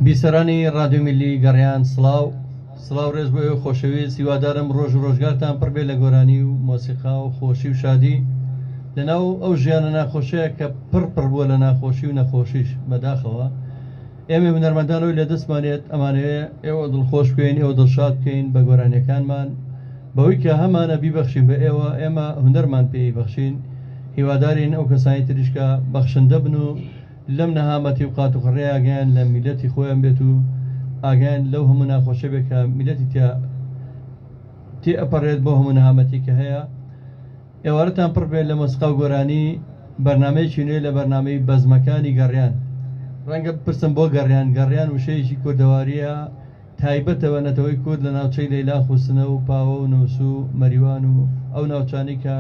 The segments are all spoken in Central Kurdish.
بیسەرانی رادیۆ میلی گەڕیان سڵاو ڕێز بۆ ئێوە خۆشەویست، هیوادارم ڕۆژ و ڕۆژگارتان پڕ بێ لە گۆرانی و مۆسیقا و خۆشی و شادی لەناو ئەو ژیانە ناخۆشەیە کە پڕ بووە لە ناخۆشی و نەخۆشیش بەداخەوە. ئێمە هونەرمەندانەوەی لە دەستمانێت ئەمانەیە ئێوە دڵخۆش بکەین، ئێوە دڵشاد بکەین بە گۆرانیەکانمان، بەوەی کە هەمانە بیبەخشین بە ئێوە، ئێمە هونەرمان پێی بەخشین. هیوادارین ئەو کەسانی تریشکە بەخشندە بن و لەم نەهامەتی و قاتوخڕێ ئاگیان لە میلەتی خۆیان بێت و ئاگیان لەو هەموو ناخۆشە بێت کە میلەتی تێ ئەپەڕێت بۆ هەموو نەهامەتی کە هەیە. ئێوارەتان پڕ بێت لە مۆسیقا و گۆرانی. بەرنامەیەکی نوێ لە بەرنامەی بەزمەکانی گەڕیان. ڕەنگە بپرسم بۆ گەڕیان وشەیەکی کوردەواریە تایبەتەوە نەتەوەی کورد لە ناوچەی لەیلا خوسنە و پاوە و نەوس و مەریوان و ئەو ناوچانی کە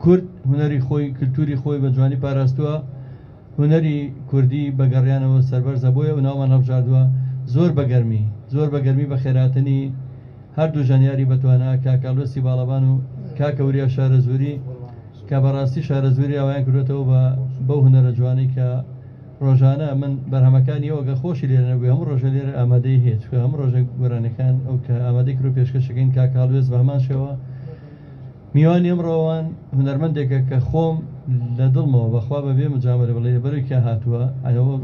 کورد هونەری خۆی کللتوری خۆی بە جوانی پاراستووە، هونەری کوردی بە گەڕیانەوە سەربەرزە بۆیە و ناومان هەڵبژاردووە. زۆر بەگەرمی بە خێراتنی هەردوو ژانیاری بەتوانە کاکاڵوەسی باڵەبان و کاکەوریا شارە زووری کە بەڕاستی شارە زووری ئەویان کردێتەوە بەو هونەرە جوانی کە ڕۆژانە من بەرهەمەکانی ئەوگە خۆشی لێرە نەبووی، هەموو ڕۆژە لێرە ئامادەی هێت کە هەموو ڕۆژە گۆرانەکان ئەو کە ئامادەی کرد و پێشکەشەکەین کاکاڵوێز بە هەمان شێوە. میوانی ئەمڕۆوان هونەرمەندێکە کە خۆم لە دڵمەوە بەخوا بەبێ مجامەرە بڵێ بەروی کە هاتووە ئەوە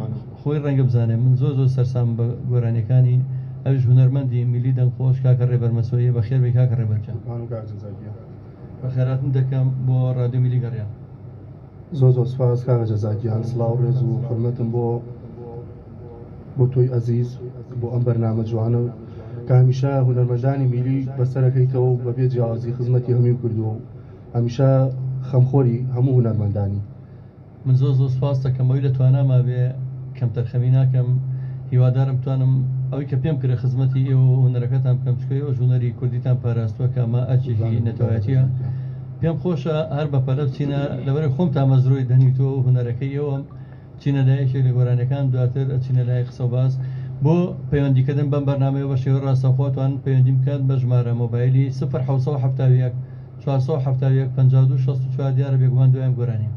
خۆی ڕەنگە بزانێ من زۆر سەرسام بە گۆرانەکانی ئەوش هونەرمەندی میلی دەنگخۆش کاکە ڕێبەرمەسۆیە بەخێر بێ کاکە ڕێبەرجان. بە خێراتن دەکەم بۆ ڕادیۆ میلی گەڕیان. زۆر سپاس کاکە جەزاکیان، سڵاو ڕێز و حورمەتم بۆ تۆی ئەزیز بۆ ئەم بەرنامە جوانە کە هەمیشە هونەرمەندانی میلی بەسەرەکەیتەوە و بەبێ جیاوازی خزمەتی هەمووی کردووە و هەمیشە خەمخۆری هەموو هونەرمەندانی. من زۆر سپاس دەکەمەوەی لە تواناما بێ کەم تەرخەمی ناکەم. هیوادارم توانم ئەوەی کە پێم کرێ خزمەتی ئێوە هونەرەکەتان بکەم چکە ئێوە ژوونەری کوردیتان پاراستووە کە ئەمە ئەرجێکی نەتەوایەتیە. پێم خۆشە هەر بەپەلە بچینە لەبەرەوەی خۆم تا مەزرۆی دەنیتەوە و هونەرەکەی ئێوە چینە لایەکێک لە گۆرانەکان دواتر ئەچینە لای قسە و باس بۆ پەیوەندیکردن بەم بەرنامەیە بە شێوە ڕاستەوخۆتوان پەیوەندی بکات بە ژمارە مۆبایلی 0771 471 52 64 دیارە بێگومان دوایان گۆرانیە.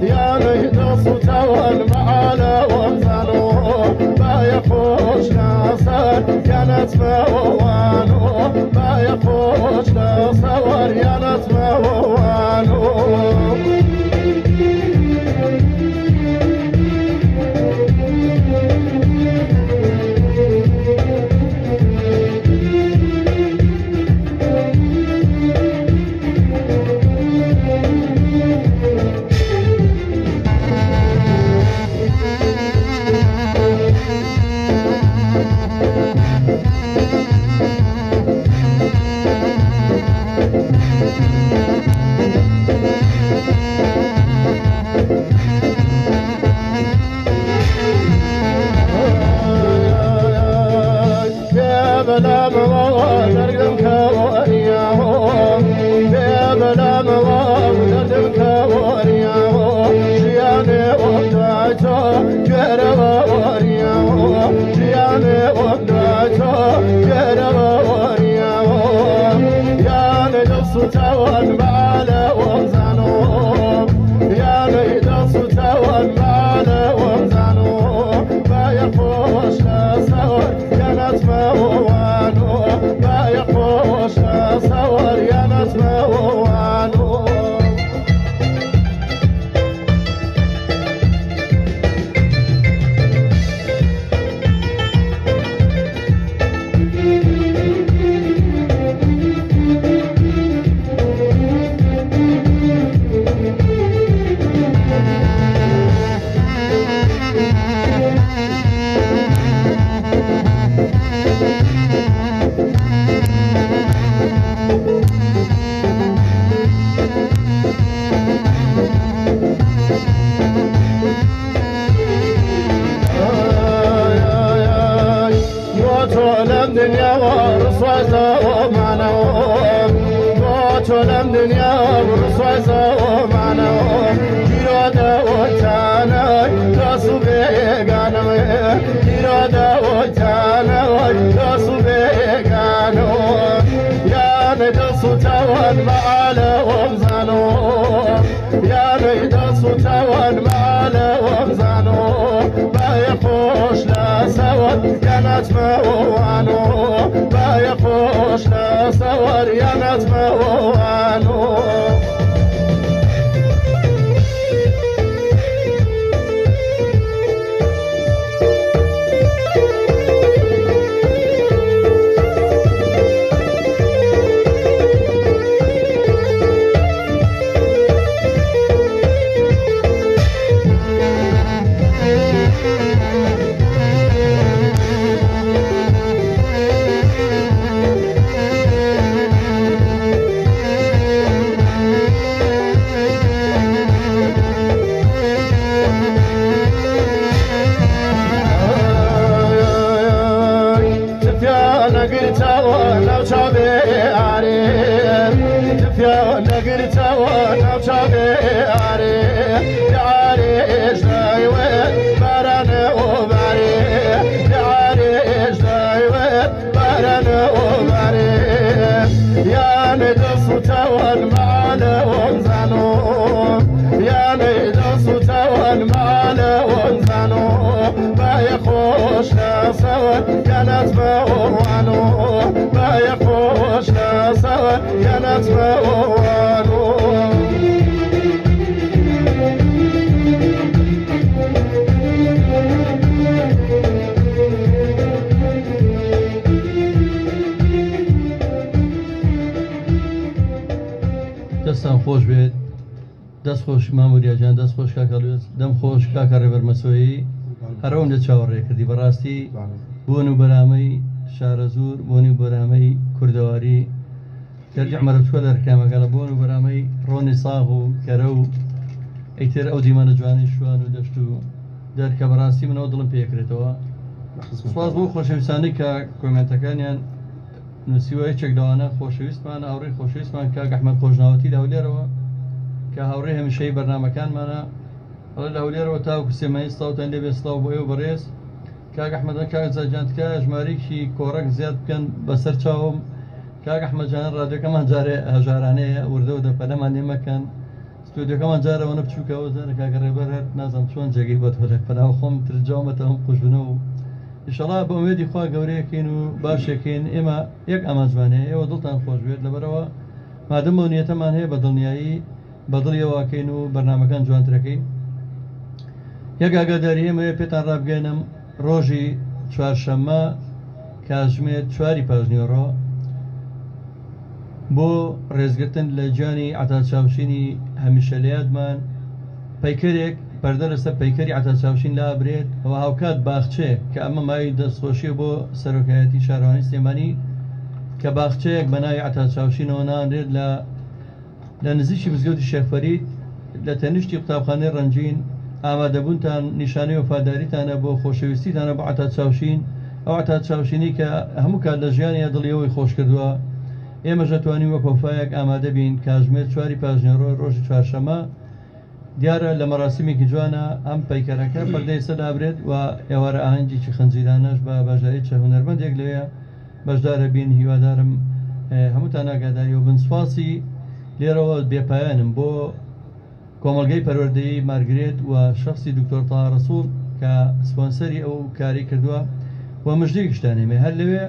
يا چۆلەم دنیا ڕسوای زەومانەوە گیرۆدەوەتانەوەی دەس و بێگانەوە گیرۆدەوەتانەوەی دەس و بێگانەوە یانە دەس و تاوان مەعالەوەم زانەوە یانەی دەس و تاوان مەعالەوەم زانەوە بایە خۆش لەسەوەر یانەتمەوەوانەوە بایە خۆش لەسەوەر یانەتمەوەوانەوە دەستان خۆش بێت دەست خۆش ماموریاجان دەست خۆش کاکەڵوێت دەم خۆش کاکە ڕێبەرمەسۆیی هەرەوەم لە چاوەڕێ کردی بەڕاستی بۆن و بەرامەی شارە زوور بۆنی و بەرامەی کوردەواری گەرجی عمەرەتوە دەرکامەکە لە بۆن و بەرامەی ڕۆنی ساغ و کەرە و ئەیتر ئەو دیمانە جوانی شوان و دەشت و دەرکە بەڕاستی منەوە دڵم پێکرێتەوە سوپاس بۆ خۆشەویستانی کە کۆمنتەکانیان نووسیوە یەکێک لەوانە خۆشەویستمان ئاوڕێی خۆشەویستمان کاک ئەحمەد خۆشناوەتی لە هەولێرەوە کە هاوڕێ هەمیشەی بەرنامەکانمانە ئەڵێ لە هەولێرەوە تاوکو سێمایی سڵاوتان لێ بێ سڵاو بۆ ئێوە بەڕێز کاک ئەحمەدە کاک زاجانتکە ژمارەیەکی کۆڕەک زیاد بکەن بەسەر چاوم کاک ئەحمەدجان ڕادیۆکەمان جارێ هەژارانەیە وردە و دەپەلەمان لێ مەکەن ستودیۆکەمان جارەوەنە بچووکەوە جارە کاکە ڕێبەر هەر نازانم چۆن جێگەی بۆ تۆلێک پەناو خۆم ترجاومەتە هەم قوژبنە و ئینشەڵا بە ئومێدی خوا گەورەیەکەین و باشێکین ئێمە یەک ئامانجوانەیە ئێوە دڵتان خۆش بێت لەبەرەوە مادەم بۆ نیەتەمان هەیە بە دڵنیایی بەدڵیەوەکەین و بەرنامەکان جوانترەکەین یەک ئاگاداری ئێمەیە پێتان ڕابگەێنم ڕۆژی چوارشەممە کاتژمێر 4 پاژنیۆڕۆ بۆ ڕێزگرتن لە گیانی عەتاچاوشینی هەمیشە لە یادمان پەیکەرێک پەردە لەسەر پەیکەری عەتاچاوشین لا برێت ئەوە هاوکات باخچەیەک کە ئەمە مای دەستخۆشیە بۆ سەرۆکایەتی شارەوانی سلێمانی کە باخچەیەک بە ناوی عەتاچاوشینەوە نانرێت لە نزیکی مزگەوتی شێخ فەرید لە تەنیشتی قوتابخانەی ڕەنجین ئامادەبوونتان نیشانەی وەفاداریتانە بۆ خۆشەویستیتانە بۆ عەتاچاوشین ئەو عەتاچاوشینی کە هەموو کات لە ژیانی دڵیەوەی خۆش کردووە ئێمەش دەتوانین وەک وەفایەک ئامادە بین کاتژمێر 4 پاژنیۆڕۆ ڕۆژی چوارشەممە دیارە لە مەراسیمێکی جوانە ئەم پەیکەرەکە پەردەی سەدابرێت و ئێوارە ئاهەنگێکی خەنجیرانەش بە بەژایی چە هونەرمەندێک لەوەیە بەشدارە بین هیوادارم هەمووتان ئاگاداری و بنسپاسی لێرەوە بێپایانم بۆ کۆمەڵگەی پەروەردەیی مارگرێت و شخصی دکتۆر تاها ڕەسوڵ کە سپۆنسەری ئەو کاری کردووە و مژدەیەکیشتانێمێ هەر لەوێ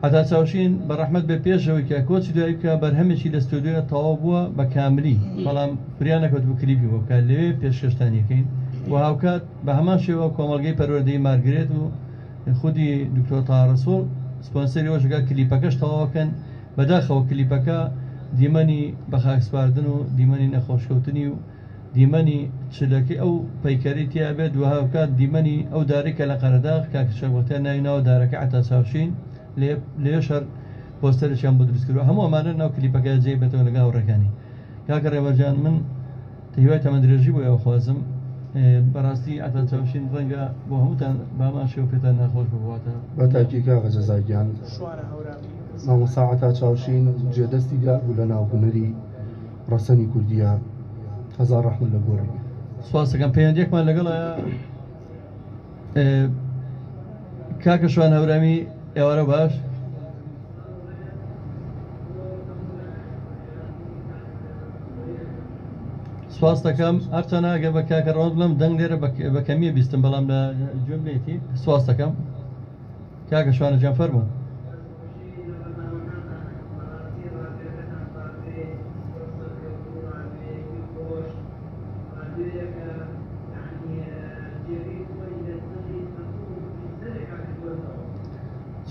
عەتاچاوشین بە ڕەحمەت بێ پێشەوەی کە کۆچی دوایی بکە بەرهەمێکی لە ستودیۆ تەواو بووە بە کاملی بەڵام پریان نەکەوت بوو کلیپی بۆ بکات لەوێ پێشکەشتانیەکەین و هاوکات بە هەمان شێوە کۆمەڵگەی پەروەردەیی مارگرێت و خودی دکتۆر تاها ڕەسوڵ سپۆنسەری ئەوەشگا کلیپەکەش تەواوەکەن بەداخەوە کلیپەکە دیمەنی بە خاکسپاردن و دیمەنی نەخۆشکەوتنی و دیمەنی چلەکەی ئەو پەیکەری تیا بێت و هاوکات دیمەنی ئەو دارێکە لە قەرەداغ کاکشەوەتە ناوی دارەکە عەتاچاوشین لێش هەر پۆستەرێکیان بۆ دروست کردووە هەموو ئەمانە ناو کلیپەکە جێ بێتەوە لەگەڵ هاوڕێکانی کاکە ڕێبەرجان من هیوای تەمەند درێژی بۆ ئێوە خوازم بەڕاستی عەتاچاوشین ڕەنگە بۆ هەمووتان بامان شێوە پێتان ناخۆش ببواتە بە تاکید کاکە جەزاگیان مامۆستا عەتا چاوشین جێدەستی دیار بوو لە ناو هونەری ڕەسەنی کوردیە. هەزار ڕەحمەت لە گۆڕی. سواس دەکەم پەیوەندیەکمان لەگەڵایە کاکە شوان هەورامی ئێوارە باش. سواس دەکەم هەرچەنە ئەگەر بە کاکە ڕەوەند بڵێم دەنگ لێرە بە کەمیە بیستم بەڵام لە گوێم لێتی. سواس دەکەم کاکە شوانە جان فەرموو.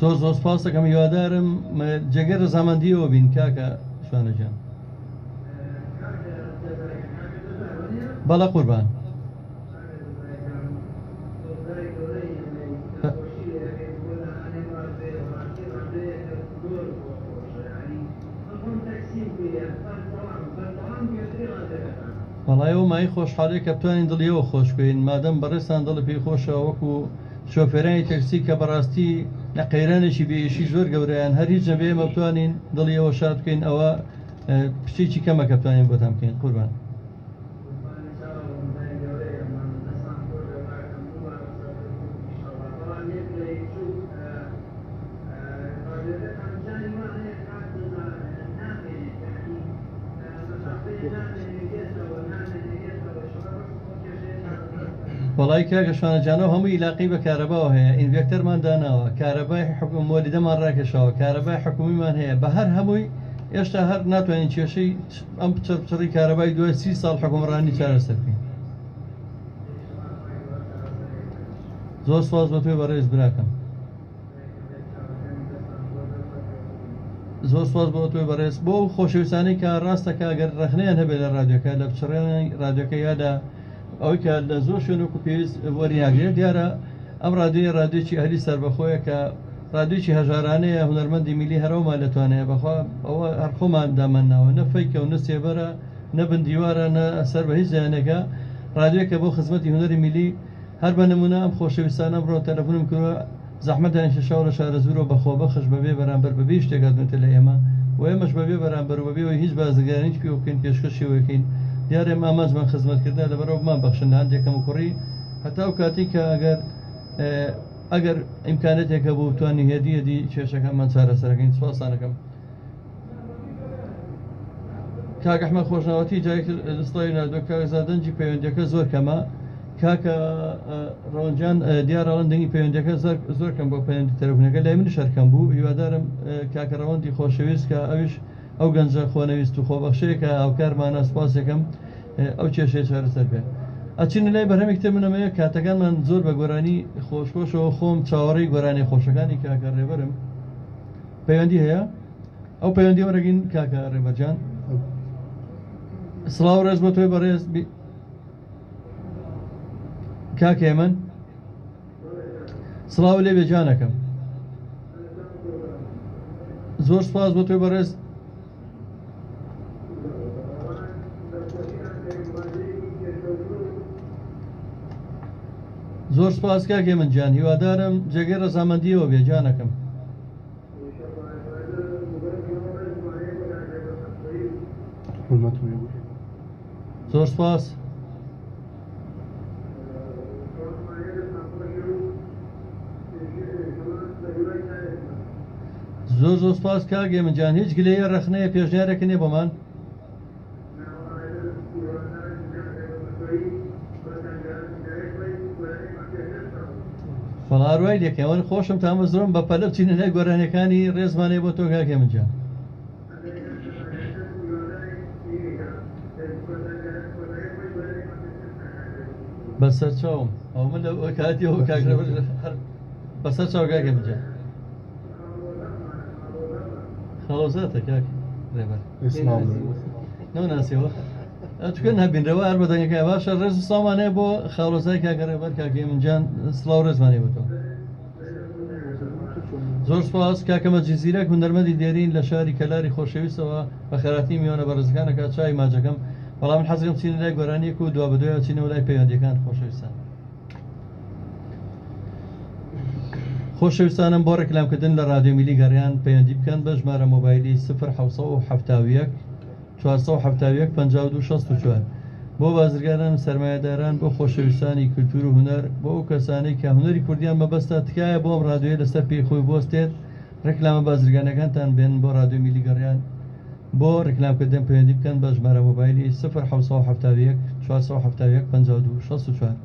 زۆر زۆر سپاس دەکەم هیوادارم جێگەر ڕەزامەندیەوە بین کاکە شوانە جان. بەڵە قوربان. وەڵایەوە مای خۆشحاڵی کە بتوانین دڵیەوە خۆش بکەین مادەم بەڕێستان دڵی پێی خۆشەوە وەکو شۆفێرانی تەکسی کە بەڕاستی نەقەیرانێکی بێئیشی زۆر گەورەیان هەر هیچ نەبێ ئێمە بتوانین دڵیەوە شاد بکەین ئەوە پشتێکی کەمە کە بتوانین بۆتان بکەین. قوربان. وڵای کاکە شوانەجانەوە هەموو عیلاقی بە کارەباوە هەیە ئینڤێکتەرمان داناوە کارەبای مۆلیدەمان ڕاکێشەوە کارەبای حکومیمان هەیە بە هەر هەمووی ئێشتا هەر ناتوانین کێشەی ئەم پچڕی کارەبای دوای 30 ساڵ حکومڕانی چارەسەر بکەین. زۆر سواز بە توێ بەڕێز براکەم. زۆر سواز بۆ توێ بەڕێز بۆ خۆشەویستانەی کە ڕاستەکە ئەگەر ڕەخنەیان هەبێت لە ڕادیۆکە لە پچڕێنی ڕادیۆکە یادا ئەوەی کە لە زۆر شوێنوەکو پێویست وەریناگرێت دیارە ئەم ڕادیۆیەکی هەلی سەربەخۆیە کە ڕادیۆیەکی هەژارانەیە هونەرمەندی میلی هەرەوەمان لەتوانەیە بەخوا ئەوە هەر خۆمان دامەناوە نە فەیکە و نە سێبەرە نە بندیوارە نە سەر بە هیچ زیانێکە ڕادیۆیەکە بۆ خزمەتی هونەری میلی هەر بە نمونە ئەم خۆشەویستانە بڕۆ تەلەفۆنم کردووە زەحمەتیان شەشاو لە شارە زورەوە بەخۆ بەخش بەبێ بەرامبەر بەبێ شتێکات نوتە لە ئێمە و ئێمەش بەبێ بەرامبەر و بەبێەوەی هیچ بازرگانیش پێ بکەین پێشکەشیەوەکەین دیارە ئامانجمان خزمەتکردن لەبەرەوە بمان بەخشن هەندێکم و کوڕی هەتا و کاتی کە ئەگەر ئیمکانەتێکە بۆ بتوانانی هێدیەدی کێشەکەمان چارەسەرەکەین. سواسانەکەم کاک ئەحمەد خۆشناوەتی جایەک دەستڵی نردووە کاکزا دەنجی پەیوەندیەکە زۆر کەمە کاکە ڕەوەنجان دیارەڵەن دەنگی پەیوەندیەکە زۆر کەم بۆ پەیوەندی تەلەفۆنەکە لای منیش هەرکەم بوو هیوادارم کاکە ڕەوەندی خۆشەویست کە ئەویش ئەو گەنجە خۆنەویست و خۆبەخشەیەکە هاوکارمانە سپاسێکم ئەو کێشەیە چارەسەر بێت. ئەچینە لای بەرهەمێک تر منەمەیە کاتەکانمان زۆر بە گۆرانی خۆشخۆشەوە خۆم چاوەڕێی گۆرانی خۆشەکانی کاکە ڕێبەرم پەیوەندی هەیە ئەو پەیوەندی وەرەگین کاکە ڕێبەرجان. سڵاو ڕێز بۆ تۆی بەڕێز کاکە من سڵاو لێ بێجانەکەم زۆر سپاس بۆ تۆی بەڕێز. زۆر سپاس کاکێ من جان هیوادارم جێگەی ڕەزامەندیەوە بێ جانەکەم. زۆر سپاس. زۆر زۆر سپاس کاگێ من جان هیچ گلەیە ڕەخنەیە پێشنیارێکە نێ بۆمان. فەڵاروای لێکەوەن خۆشم تامە زۆرم بە پەلە بچینە لای گۆرانەکانی ڕێزمانەی بۆ تۆ کاکێ من جان. بەسەر چاوم ئەو من لە کاتیەوە کاکرە بەسەر چاو کاکێ من جان. خەڵۆزاتە کاک ڕێبەر نەناسیەوە ئەچکن هەبینرەوە هەر بەدەنگەکە باشە ڕێز ساڵمانەیە بۆ خاڵۆزای کاکە ڕێبەر کاکێ من جان سڵاو ڕێزمانی بۆ تۆ. زۆر سپاس کاکەمە جیزیرەک هونەرمەندی دێرین لە شاری کەلاری خۆشەویستەوە بە خەراتی میوانە بەڕێزەکانەکە چای ماجەکەم بەڵام من حەزم چینە لای گۆرانیەک و دوا بەدوایە چینەوە لای پەیوەندیەکان خۆشەویستان. خۆشەویستانم بۆ ڕێکلامکردن لە رادیۆ میلی گەڕیان پەیوەندی بکەن بە ژمارە مۆبایلی 07071 471 52 64 بۆ بازرگانان و سەرمایەداران، بۆ خۆشەویستانی کولتور و هونەر، بۆ ئەو کەسانەی کە هونەری کوردیان مەبەستە تکایە بۆم رادیۆیە لەسەر پێی خۆی بۆستێت ڕێکلامە بازرگانەکانتان بێن بۆ رادیۆ میلی گەڕیان. بۆ ڕێکلامکردن پەیوەندی بکەن بە ژمارە مۆبایلی 07071 471 52 64.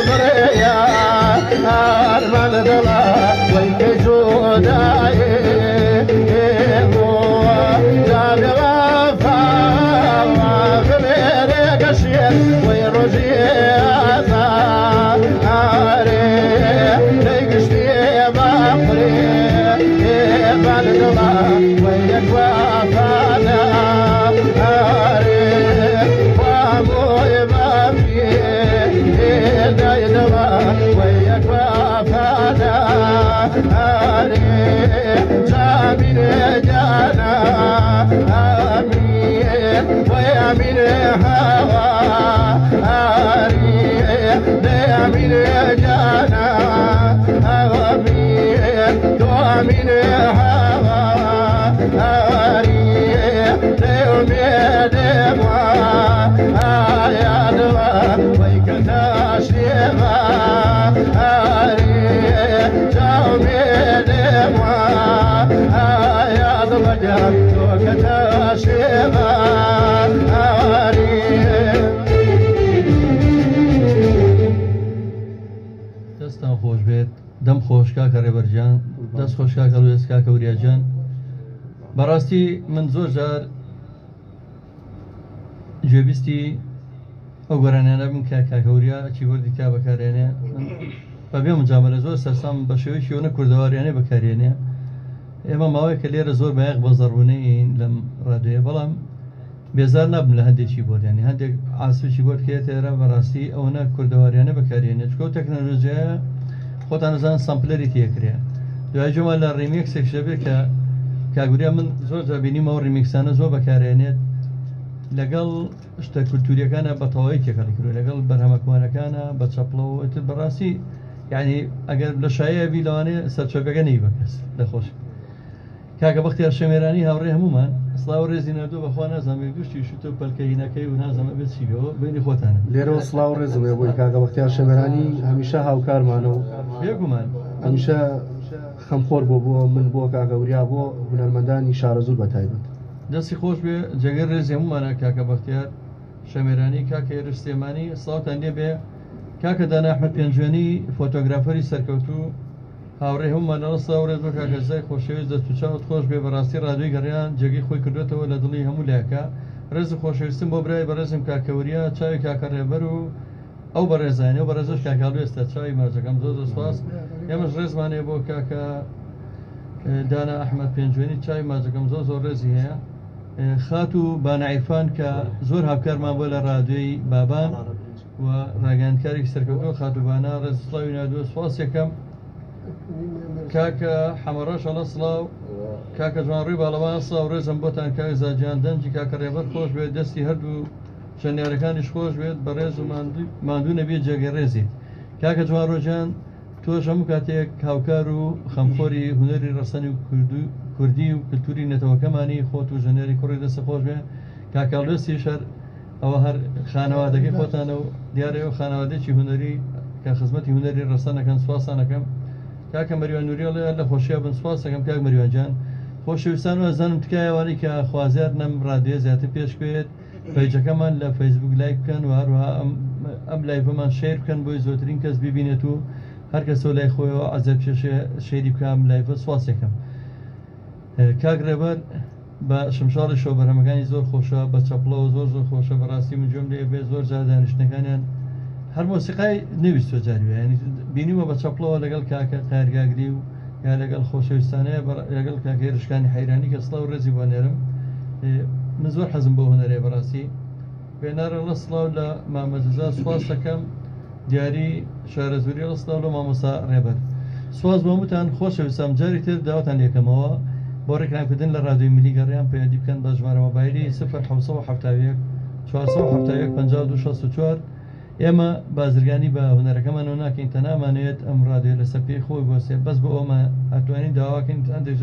بريا أرمان دلا ويك جوداي جابي غفا غميري قشير ويروجي أثاري ليقشتي بقري بالدلا ويك وفانا ويامين هوا ليامين جانا دوامين هوا ليومين دموا يا دوا ويكتاشيما جاومي دموا يا دوا وكتاشيما دەستان خۆش بێت دەم خۆش کاکە ڕێبەرجان دەست خۆش کاکە لوێس کاکە وریاجان بەڕاستی من زۆر جار گوێبیستی ئەو گۆرانیانە بم کە کاکە وریا چی وەردی تا بەکارێنێ بەبێ مجامەلە زۆر سەرسام بە شێوەیەکی ئەوە کوردەواریانێ بەکارێنێ ئێمە ماوەیە کە لێرە زۆر بەیەق بە زەڕبوونەیەین لەم ڕادیۆیە بەڵام بێزار نابم لە هەندێکی بۆردیانی هەندێک ئاسوی بۆرد کێتێرە بەڕاستی ئەوەنە کوردەواریانە بەکارێنێت چکە و تەکنەلۆژیایە خۆتان نەزانن سامپلەری تێکرێ دوای جۆمە لە ڕیمیکسێک شەبێت کە کاگوریا من زۆر جابینیمەوە ڕیمیکسانە زۆر بەکارێنێت لەگەڵ شتە کولتوریەکانە بە تەواوی تێکەڵی کردو لەگەڵ بەرهەمەکوانەکانە بە چەپڵەوە بەڕاستی یعنی ئەگەر لە شایەوی لەوانێ سەرچۆکەکە نەی بەکەس لەخۆش کاکە بەختیار شەمێرانی هاوڕێ هەمومان سڵاو ڕێزی نردوو بەخوا نازانێت گوشتی شوتە پەلکەینەکەی و نازانە بێت چیەوە بینی خۆتانە لێرەوە سڵاو ڕێزمێ بۆی کاکە بەختیار شەمێرانی هەمیشە هاوکارمانەوە بێگومان هەمیشە خەمخۆر بۆ من بۆ کاکە وریا بۆ هونەرمەندانی شارە زوور بەتایبەت دەستی خۆش بێ جەگەر ڕێزی هەمومانە کاکە بەختیار شەمێرانی کاکە ئێرشتێمانی سڵاوتان لێ بێ کاکە دانا ئەحمەد پێنجوێنی فۆتۆگرافەری سەرکەوتوو هاوڕێ هەمومانەوە سڵاو ڕێز بۆ کاکەزای خۆشەویست دەست و چاوت خۆش بێ بەڕاستی ڕادیۆی گەڕیان جێگەی خۆی کردوێتەوە لە دڵی هەموو لایەکە ڕێز و خۆشەویستم بۆ برای بەڕێزم کاکە وریا چاوی کاکە ڕێبەر و ئەو بەڕێزانێ و بەڕێزش کاکاڵو ئێستا چاوی ماجەکەم زۆر سپاس ئێمەش ڕێزمانێ بۆ کاکە دانا ئەحمەد پێنجوێنی چاوی ماجەکەم زۆر ڕێزی هەیە خات و بانعیرفان کە زۆر هاوکارمان بۆ لە ڕادیۆی بابان و ڕاگەیاندکارێکی سەرکەوتووە خاتوبانە ڕێز سڵاوی نادووە سپاس یەکەم کاکە حەمەڕەش ئەڵە سڵاو کاکە جوانڕووی باڵەوان سڵاو ڕێزم بۆتان کاک زاجیان دەنجی کاکە ڕێبەر خۆش بێت دەستی هەردوو شەنیارەکانیش خۆش بێت بە ڕێز و ماندوو نەبێت جێگە ڕێزیت کاکە جوانڕۆژیان تۆش هەموو کاتێک هاوکار و خەمخۆری هونەری ڕەسەنی و کوردی و کلتوری نەتەوەکەمانی خۆت و ژەنێری کوڕی دەستە خۆش بێ کاکاڵوێستی شەر ئەوە هەر خانەوادەکەی خۆتانە و دیارەوە خانەوادێکی هونەری کە خزمەتی هونەری ڕەسەنەکەن سواسانەکەم کاکە مەریوان نوریێڵێ لە خۆشیە بن سواسەکەم کاک مەریوانجان خۆشەویستان و ئەزانم تکایەوانی کە خوازیار نەم ڕادیۆ زیاتر پێشکوێت پیجەکەمان لە فەیسبوک لایک بکەن و هەروەها ئەم لایڤەمان شێر بکەن بۆی زۆرترین کەس ببینێت و هەر کەسەوە لای خۆیەوە ئازەر شێری بکەم لایڤە سواسێکم کاک ڕێبەر بە شمشاڵی شۆ بەرهەمەکانی زۆر خۆشە بە چەپڵەوە زۆر خۆشە بەڕاستی من جۆم لێ بێ زۆر جار دانیشتەکانیان هەر مۆسیقای نویست و جاریوە ینی بینیوە بە چەپڵەوە لەگەڵ کاکە قایرگاگری و یا لەگەڵ خۆشەویستانەیە لەگەڵ کاکە هێرشکانی حەیرانی کە سڵاو ڕێزی بۆ نێرم من زۆر حەزم بۆ هونەرێ بەڕاستی بێنارە لە سڵاو لە مامەجزا سواس دەکەم دیاری شارە زوریە لە سڵاو لە مامۆستا ڕێبەر سواز بۆ هەمووتان خۆشەویستم جاری تر داواتان لێکەمەوە بۆ ڕێکلامکردن لە ڕادیۆی ملی گەڕیان پەیوەندی بکەن بە ژمارە مۆبایلی 070 471 5264 ئێمە بازرگانی بە هونەرەکەمان و ناکەین تەنامانێت ئەم ڕادیۆ لەسەر پێی خۆی بۆسێ بەس بۆ ئەومە ئەتوانین داواکەین هەندێک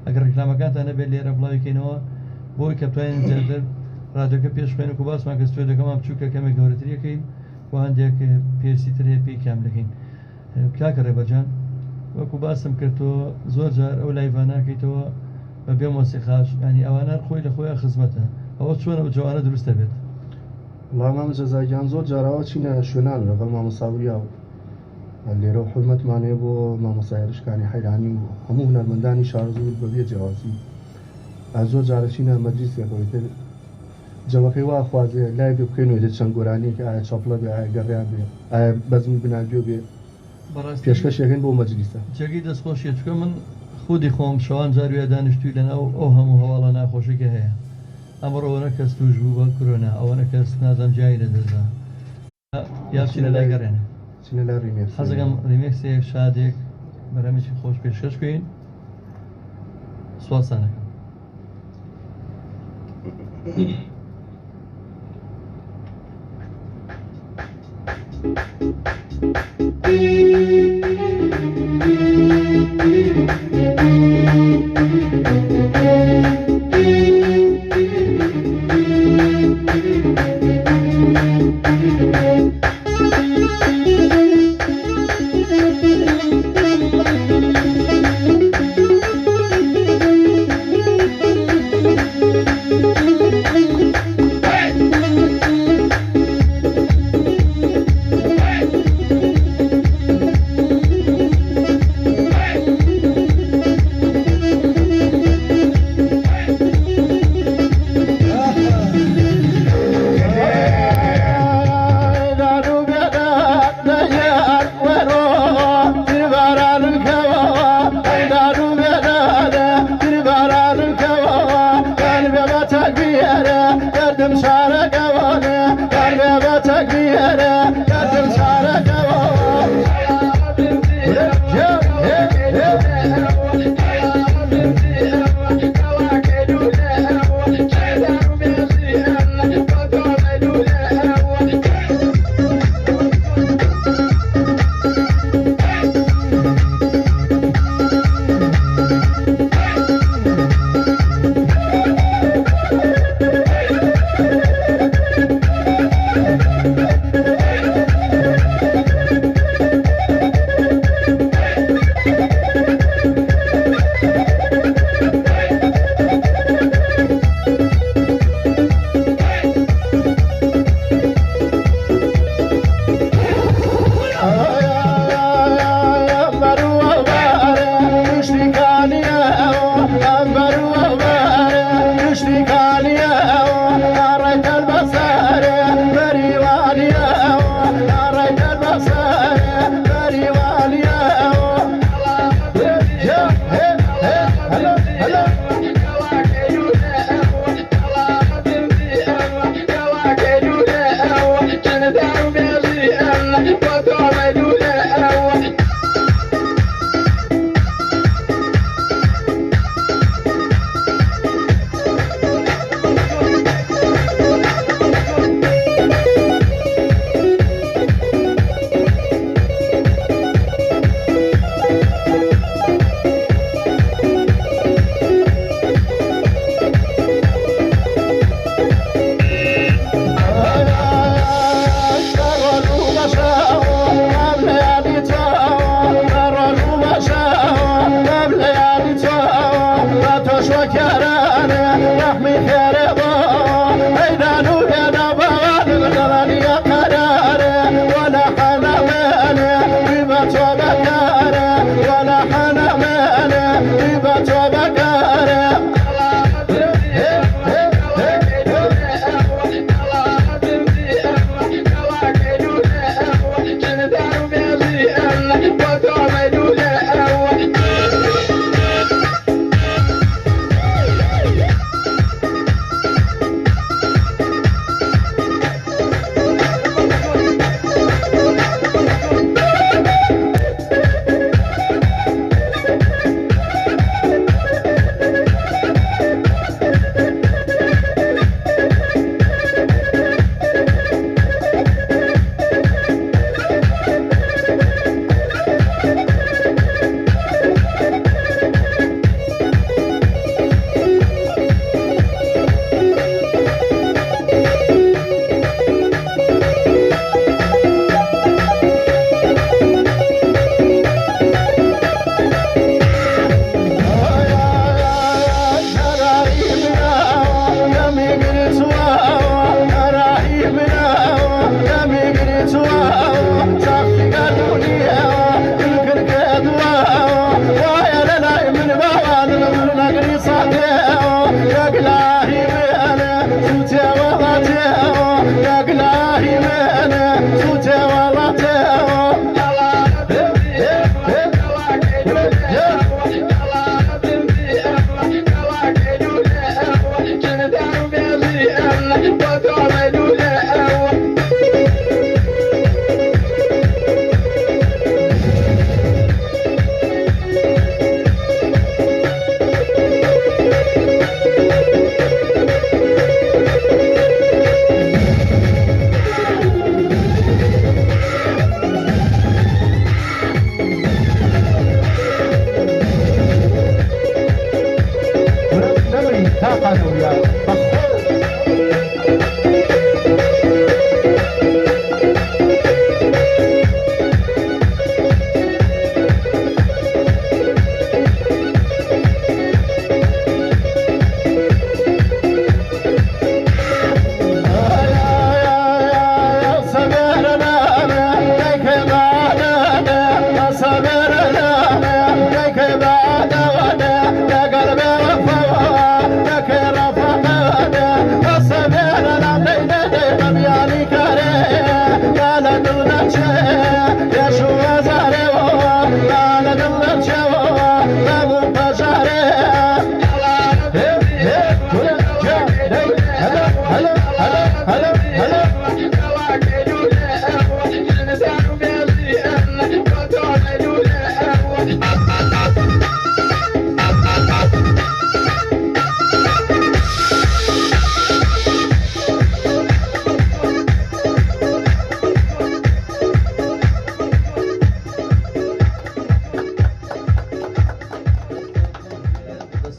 ئەگەر ڕێکلامەکانتان نەبێت لێرە بڵاویکەینەوە بۆی کە بتوانین جەردر ڕادیۆکە پێش بخوێن و باسمان کە ستۆدیۆکەمان بچووکە کەمێک گەورەتریەکەین و هەندێک پێویستی تر هەیە پێی کام دەکەین کاکە ڕێبەرجان وەکو باسم کردەوە زۆر جار ئەو لایڤە ناکەیتەوە بە بێ مۆسیقاش ینی ئەوانە خۆی لە خۆیان خزمەتە ئەوە چۆنە بە جوانە دروستە بێت وڵام مامە جەزاگیان زۆر جاراوە چینە شوێنان لەگەڵ مامەساوریا و لێرە حرمەتمانەیە بۆ مامەسای هێرشکانی حەیرانی و هەموو هونەرمەندانی شارەزوو بەبێ جیاوازی زۆر جارە چینە مەجلیسێکەوەی تر جەمەکەی وا خوازێ لای بێ بکەینەوە دێت چەند گۆرانیەکە ئایا چاپڵە بێ ئایا گەڕیان بێ ئایا بەزمی بناگوێ بێ پێشکەشێکن بۆ مەجلیسە جێگی دەستخۆشیە چکە من خودی خۆم شەوان جاروێ دانیشتووی لەناو ئەو هەموو هەواڵە ناخۆشیکە هەیە ئەمڕۆوەنە کەس توش بوو بە کۆرۆنا ئەوەنە کەس نازەم جایی لەدەزا یاچینە لای گەڕێنە چینە لای ڕیمێکس حەزەکەم ڕیمێکسێک شادێک بەرەمێکی خۆش پێشکەش بکەین سواسانەکەم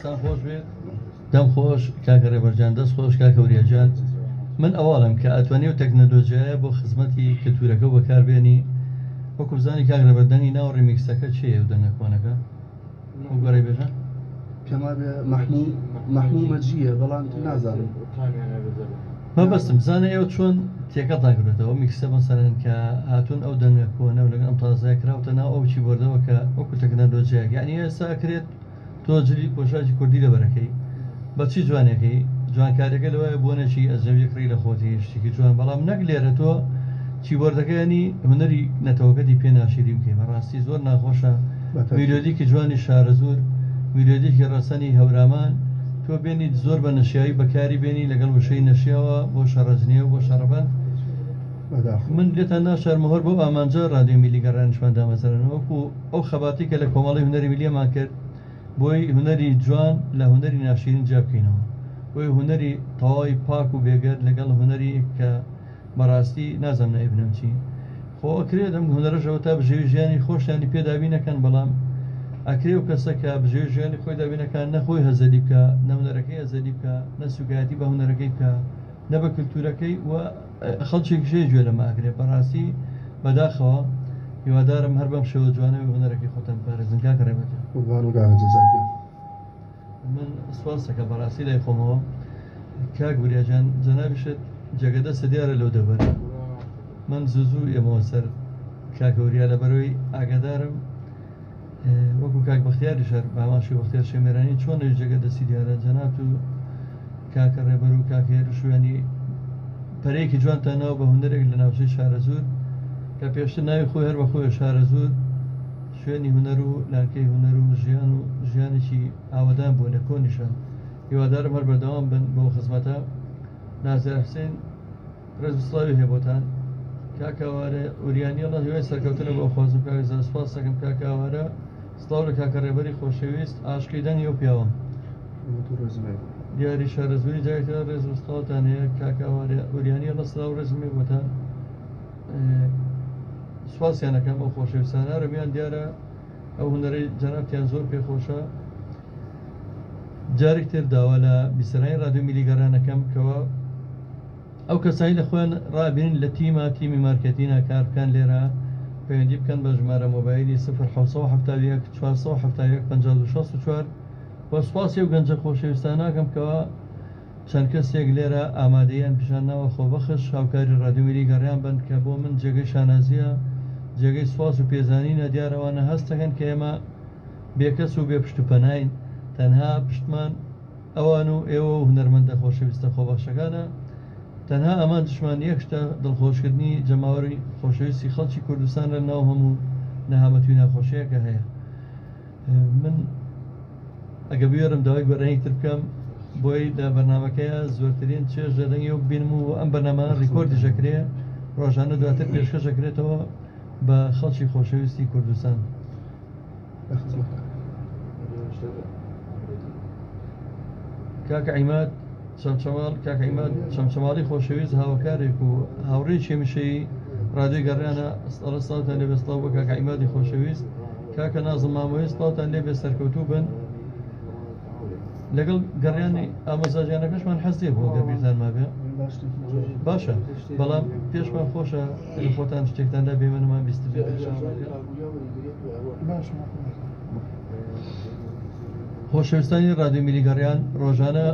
دەستان خۆش بێت دەم خۆش کاکە ڕێبەرجان دەست خۆش کاکە وریاجان من ئەوڵم کە ئەتوانی و تەکنەلۆژیایە بۆ خزمەتی کەلتورەکە و بەکاربێنی وەکو بزانی کاک ڕێبەردەنگی ناو ڕیمیکسەکە چییە و دەنگە کۆنەکە وەگوەڕێ بێژە پێما بێ مەحموو مەجیە بەڵام نازانم مەبەستم بزانە ئێوە چۆن تێکەڵتان کردێتەوە میکسە مەسەرەن کە هاتوون ئەو دەنگە کۆنە و لەگەڵ ئەم تازای کراوتە ناو ئەو چی بردەوە کە وەکو تەکنەلۆژیاک یعنی ئێستا ئەکرێت تۆ جلی پۆشاکی کوردی لەبەرەکەی بەچی جوانەکەی جوانکاریەکە لەوەیە بۆنەچی ئەزەویەکڕی لە خۆتی شتێکی جوان بەڵام نەک لێرە تۆ چیبۆردەکەیانی هوەری نەتەوەکەتی پێ ناشیری بکەین بەڕاستی زۆر ناخۆشە میلۆدیکی جوانی شارە زۆر میلۆدیکی ڕەسەنی هەورامان تۆ بێنیت زۆر بە نەشیایی بەکاری بێنی لەگەڵ وشەی نەشیاوە بۆ شەڕەجنیە و بۆ شەڕەبەن من لێتان ناشارمەهۆر بۆ ئامانجە ڕادیۆ میلی گەڕانشماندا مەسەرەن وەکو ئەو خەباتی کە لە کۆمەڵی هوەری میلیەمان کرد بۆی هوەری جوان لە هوەری ناشرین جا بکەینەوە بۆی هوەری تەواوی پاک و بێگەر لەگەڵ هوەری کە بەڕاستی نازانم نایبنم چی خۆ ئەکرێت ئەم هوەرەژەوە تا بژێوی ژیانی خۆشیانی پێدابی نەکەن بەڵام ئەکرێ و کەسە کە بژێوی ژیانی خۆی دابینەکان نەخۆی هەزەلی بکە نە هوەرەکەی هەزەلی بکە نە سوگایەتی بە هوەرەکەی بکە نە بە کللتورەکەی و خەڵکێکیشەی گوێ لەمە ئەگرێ بەڕاستی بەداخەوە هیوادارم هەر بەم شێوە جوانە و هوەرەکەی خۆتان پارێزن کاکە ڕێبەرجان قوربان و گاوە جەزاکە من سواسەکە بەڕاستی لای خۆمەوە کاک وریاجان جەنابیشت جێگەدەستە دیارە لەو دەبەرە من زوو ئێمەوە سەر کاکەوریا لەبەرەوەی ئاگادارم وەکو کاک بەختیاری شەر باماشی بەختیار شێمێرانی چۆن لەوێ جێگەدەستی دیارە جەناب و کاکە ڕێبەر و کاکێر و شوێنی پەرەیەکی جوانتانەوە بە هوەرێک لە ناوچەی شارە زۆر کە پێشتر ناوی خۆی هەر بەخۆی شارە زۆر شوێنی هوەر و لاکەی هوەر و ژیان و ژیانێکی ئاوادان بوو لە کۆنیشان هیوادارم هەر بەردەوام بن بۆ خزمەتە نازار حوسێن ڕێزسڵاوی هەیە کاکەوارە وریانی ئەڵە هیوای سەرکەوتنە بۆ خۆزم کاک زۆر سوپاس دەکەم کاکەوارە سڵاو لە کاکە ڕێبەری خۆشەویست ئاشقی دەنگی و پیاوە دیاری شارەزوری جایتە ڕێز و سڵاوتان هەیە کاکەوارە وریانی ئەڵە سڵاو ڕێزمی بۆتان سوپاسیانەکەم ئەو خۆشەویستانە ڕەمیان دیارە ئەو هوەرەی جەنابتیان زۆر پێخۆشە جارێک تر داوا لە بیسەرانی ڕادیۆ میلی گەڕانەکەم کەەوە ئەو کەسایی لە خۆیان ڕابین لە تیمی مارکەتینە کار بکەن لێرە پەیوەندی بکەن بە ژمارە مۆبایلی 1970 471 56 بە سوپاسی و گەنجە خۆشەویستانەکەم کەەوە چەند کەسێک لێرە ئامادەیان پیشانناوە خۆبەخش هاوکاری ڕادیۆ میلی گەڕیان بن کە بۆ من جێگەی شانازیە جێگەی سوپاس و پێزانینە دیارەوانە هەستەکەن کە ئێمە بێکەس و بێ پشت و پەناین تەنها پشتمان ئەوان و ئێوە و هونەرمەندە خۆشەویستە خۆبەخشەکانە تەنها ئەمان دشمان یەکشتە دڵخۆشکردنی جەماوەری خۆشەویستی خەڵکی کوردستان لە ناو هەموو نەهامەتوی ناخۆشیەکە هەیە من ئەگە بێرم داوای بەڕێنی تر بکەم بۆی لە بەرنامەکەیە زۆرترین چێژ دەدەنگی و بینم و ئەم بەرنامە ڕیکۆردی ژەکرێ ڕۆژانە دواتر پێشکەشەکرێتەوە بە خەڵکی خۆشەویستی کوردستان کاکە عیماد چەمچەماڵ کاکە عیماد چەمچەماڵی خۆشەویست هاوکارێک و هاوڕێی چێمیشەی ڕادیۆی گەڕیانە ئەڵە سڵاوتان لێبێ سڵاو بە کاکە عیمادی خۆشەویست کاکە نازم مامۆی سڵاوتان لێبێ سەرکەوتوو بن لەگەڵ گەڕیانی ئامۆزاجیانەکەشمان حەزێ بۆ گەربیرتان مابێ باشە بەڵام پێشمان خۆشە لە خۆتان شتێکتاندا بێمەنەمان بیست بێت خۆشەویستانی ڕادیۆ میلی گەڕیان ڕۆژانە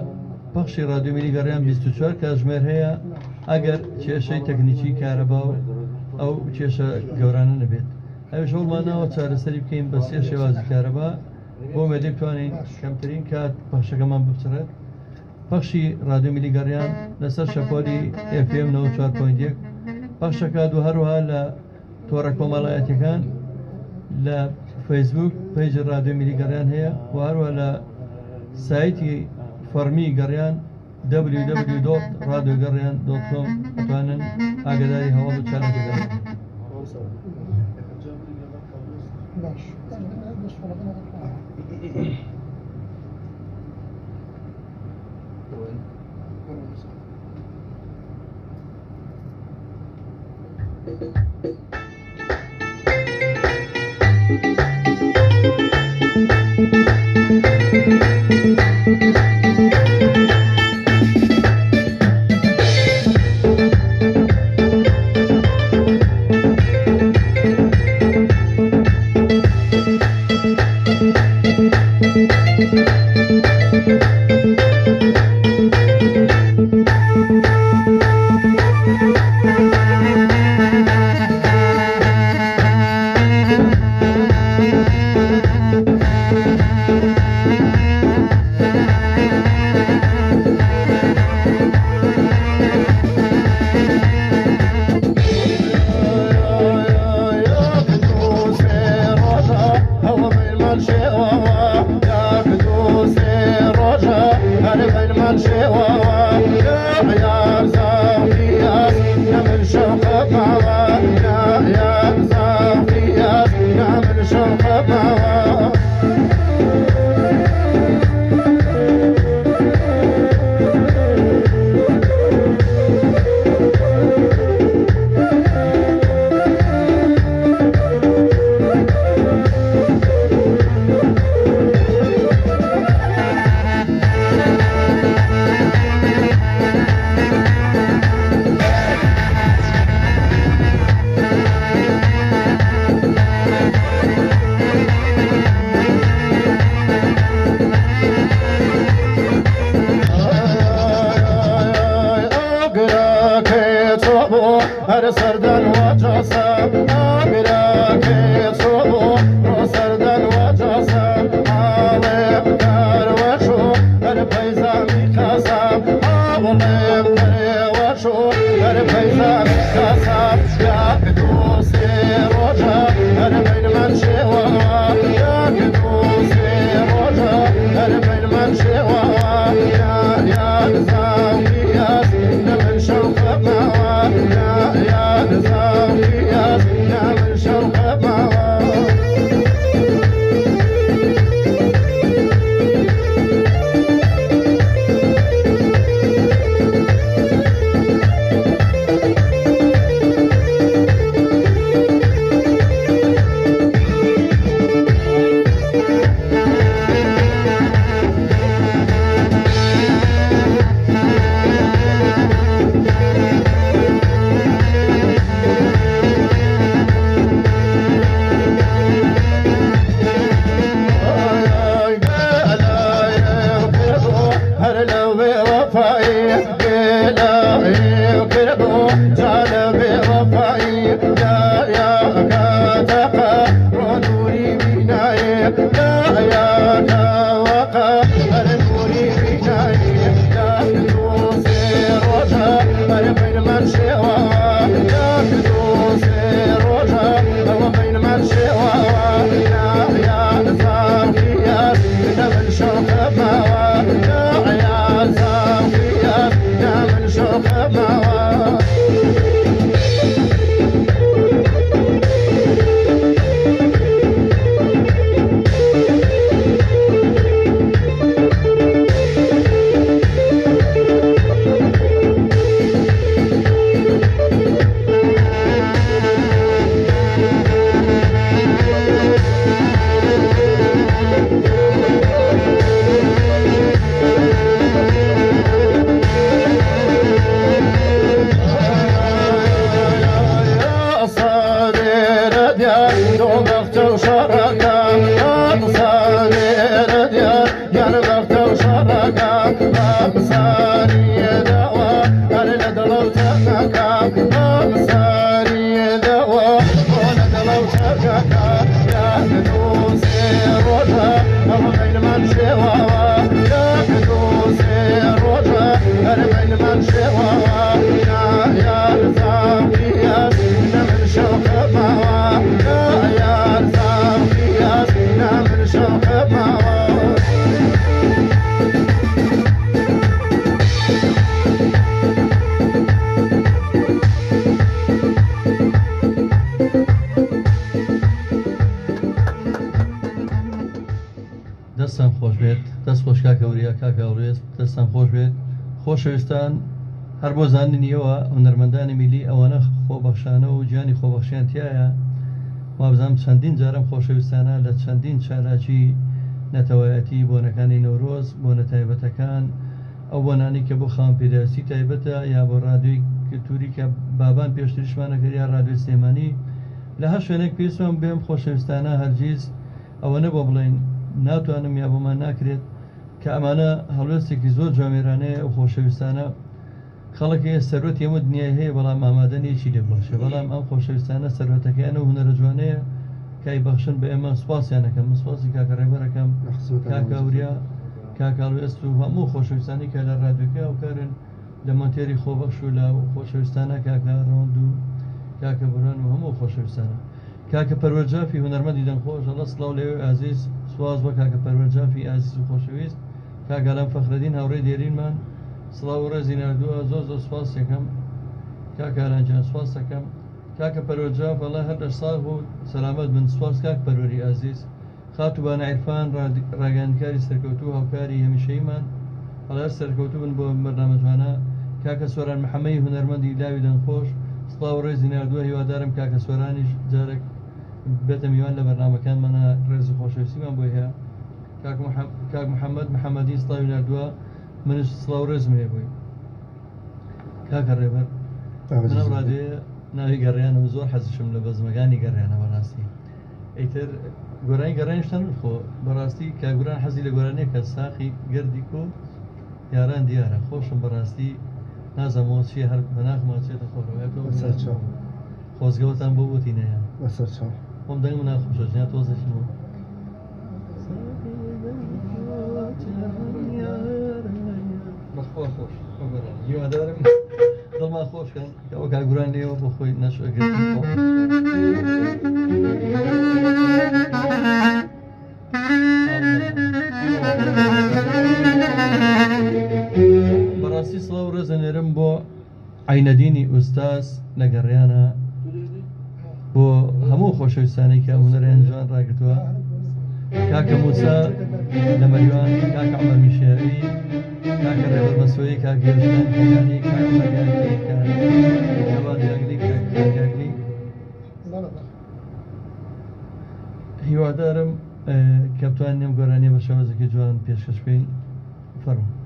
پەخشی ڕادیۆ میلی گەڕیان 24 کاتژمێر هەیە ئەگەر کێشەی تەکنیکی کارەبا و ئەو کێشە گەورانە نەبێت ئەوش هەوڵمانەوە چارەسەری بکەین بە سێ شێوازی کارەبا بۆ مێدەی بتوانین کەمترین کات پەخشەکەمان بچڕێت پەخشی ڕادیۆ میلی گەڕیان لەسەر شەپۆلی FM 94.1 پەخشەکات و هەروەها لە تۆڕە کۆمەڵایەتیەکان لە فەیسبوک پێیج رادیۆ میلی گەڕیان هەیە و هەروە لە سایتی فەرمی گەڕیان www.radiogarian.com دەتوانن ئاگاداری هەواڵ و چالەکەدان. شوق ما دەستان خۆش بێت دەست خۆش کاکەوریا کاکەڕێز دەستان خۆش بێت خۆشەویستان هەر بۆ زانینیەوە هونەرمەندانی میلی ئەوەنە خۆبەخشانە و گیانی خۆبەخشیان تایە وابزانام چەندین جارم خۆشەویستانە لە چەندین چالاکی نەتەوایەتی بۆنەکانی نەورۆز بۆنە تایبەتەکان ئەو بۆنانی کە بۆ خاوەن پێداویستی تایبەتە یا بۆ ڕادیۆی کلتوری کە بابان پێشتریشمانەکرد یا ڕادیۆی سلێمانی لە هەر شوێنێک پێویستم بێم خۆشەویستانە هەرگیز ئەوەنە بۆ بڵێن ناتوانم یا بۆمان ناکرێت کە ئەمانە هەڵوێستێکی زۆر جوامێرانەیە ئەو خۆشەویستانە خەڵکی سەرۆت هەموو دنیای هەیە بەڵام ئامادەنیەکی لێ بەخشێ بەڵام ئەم خۆشەویستانە سەرۆتەکەیانە و هونەرە جوانەیە کای بەخشن بە ئێمە سوپاسیانەکەم سوپاسی کاکە ڕێبەرەکەم کاکەوریا کاکاڵوێست و هەموو خۆشەویستانی کە لە ڕادیۆکە و کارن لە مۆنتێری خۆبەخش و لە خۆشەویستانە کاکە ڕۆند و کاکە بوران و هەموو خۆشەویستانە کاکە پەروەرجافی هونەرمەندی دەنگخۆش ئەڵە سڵاو لەوێ ئازیز سواز بە کاکە پەروەرجافی ئازیز و خۆشەویست کاگەلام فەخرەدین هاوڕێی دێرینمان سڵاو و ڕێزی نردووە زۆر زۆر سوپاس دەکەم کاکارانجان سوپاس دەکەم کاکە پەروەرجاف ئەڵە هەر لە ساغ و سەلامەت بن سوپاس کاک پەروەری ئازیز خاتوبان عیرفان ڕاگەیاندکاری سەرکەوتوو هاوکاری هەمیشەیمان هەڵە سەرکەوتوو بن بۆ بەرنامە جوانە کاکە سۆران محەممەدی هونەرمەندی لاوی دەنگخۆش سڵاو و ڕێزی نردووە هیوادارم کاکە سۆرانیش جارێک بێتە میوان لە بەرنامەکانمانە ڕێز و خۆشەویستیمان بۆ هەیە کاک محەممەد محەممەدی سڵاوی نردووە منش سڵاو ڕێزم هەیە بووی کاکە ڕێبەر منەم ڕادێ ناوی گەڕیانەوە زۆر حەزشم لە بەزمەکانی گەڕیانە بەڕاستی ئەیتر گۆرانی گەڕانیشتان خۆ بەڕاستی کاگوران حەزی لە گۆرانەیە کە ساقی گەردی کۆ یاران دیارە خۆشم بەڕاستی نازەمەوە چیە هەر بەناخمە چێتە خۆڕەوەیەکە خۆزگەوتان بۆ بوتینەیە بەسەر چاو خۆم دەنگ منە خۆشەژنیا تۆزەشمەوە بەخوا خۆش هیوادارم دڵمان خۆشکەن کە ئەو کاگوران لێەوە بۆ خۆی نەشوەگرێتی خۆ بەڕاستی سڵاو و ڕێزەنێرم بۆ عینەدینی ئوستاز لە گەڕیانە بۆ هەموو خۆشەویستانەی کە هونەریان جوان ڕاگرتووە کاکە موسا لە مەریوان کاکە عومەر میشێوی کاکە ڕێبەر مەسۆیی کاکە گێژنان کەیانی کاکە مەریانی کاکەوادیاگری کاکەگری هیوادارم کە بتوانین گۆرانیە بە شێوەزێکی جوان پێشکەش بکەین فەرموو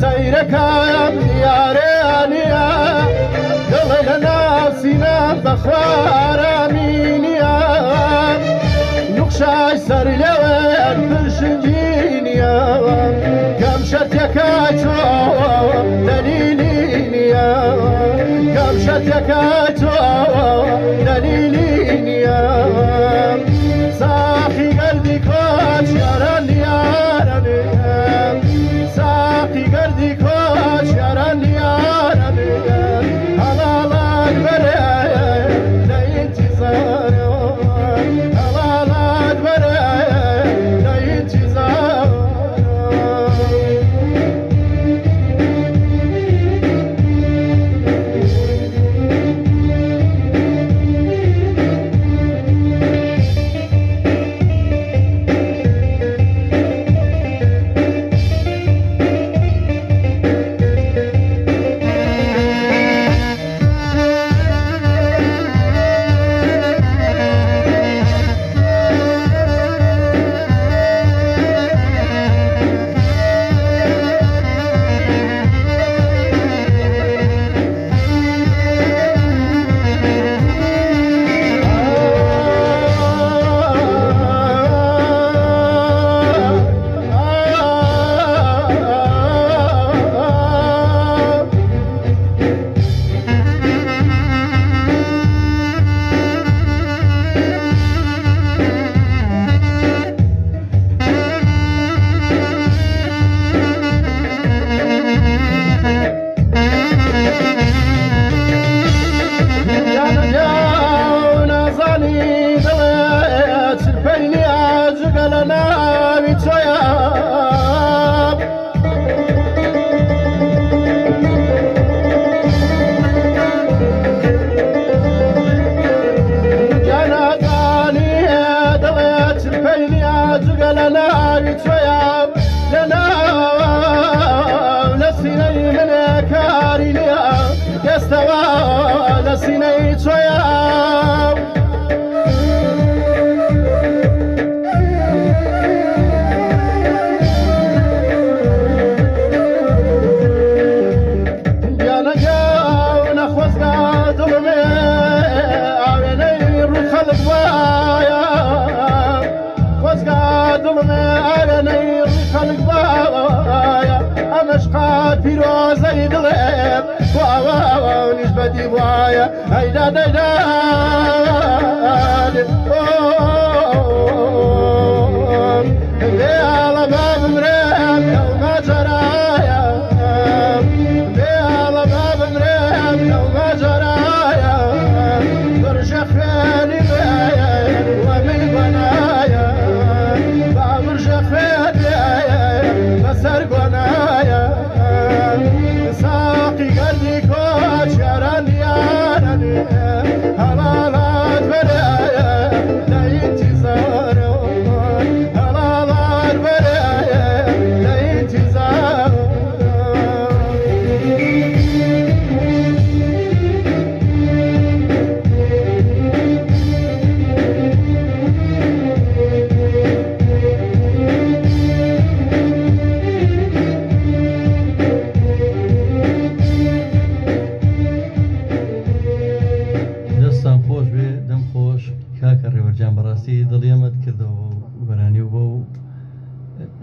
سەیرەکەم دیارێنە دڵێ لە ناوسینەم بە خوارەمی نییە نوقشای سەر لەوێن شنجينيا قمشتك عتو دليلينيا قمشتك عتو دليلينيا ساقي قلبي كوش ياراني ياراني ساقي قلبي كوش ياراني ياراني هلا لا البرايا لا انتظار هلا لا البرايا لا انتظار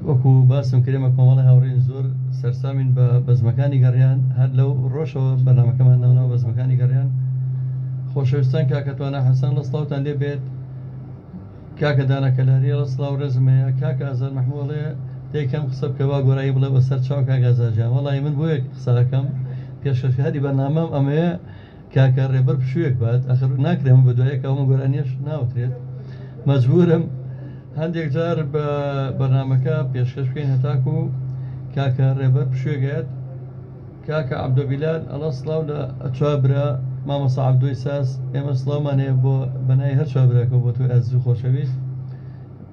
وەکو باسم کرێمە کۆمەڵی هاوڕێن زۆر سەرسامین بە بەزمەکانی گەڕیان هەر لەو ڕۆژەوە بەنامەکەمان ناونەوە بەزمەکانی گەڕیان خۆشەویستان کاکەتوانە حەسەن لە سڵاوتان لێ بێت کاکە دانا کەلاریە لە سڵاو ڕێزمەیە کاکە ئازاد مەحموڵێ دەیکەم قسە بکەوا گۆرایی بڵێ بەسەر چاو کاکە ئازاجیان وەڵی من بۆ یەک قسەکەم پێشکەشکاری بەرنامەم ئەمەیە کاکە ڕێبەر پشوویەک بات ئەخر ناکرێمە بە دوایەکە ئەومە گۆرانیش ناوترێت مەجبورم هەندێک جار بە بەرنامەکە پێشکەش بکەین هەتاکو و کاکە ڕێبەر پشوێگەیت کاکە عەبدۆبیلال ئەڵە سڵاو لە چوابرا مامۆستا عەبدۆی ساس ئێمە سڵاومانەیە بۆ بەنای هەر چوابراکە بۆ توی ئەزیز و خۆشەویست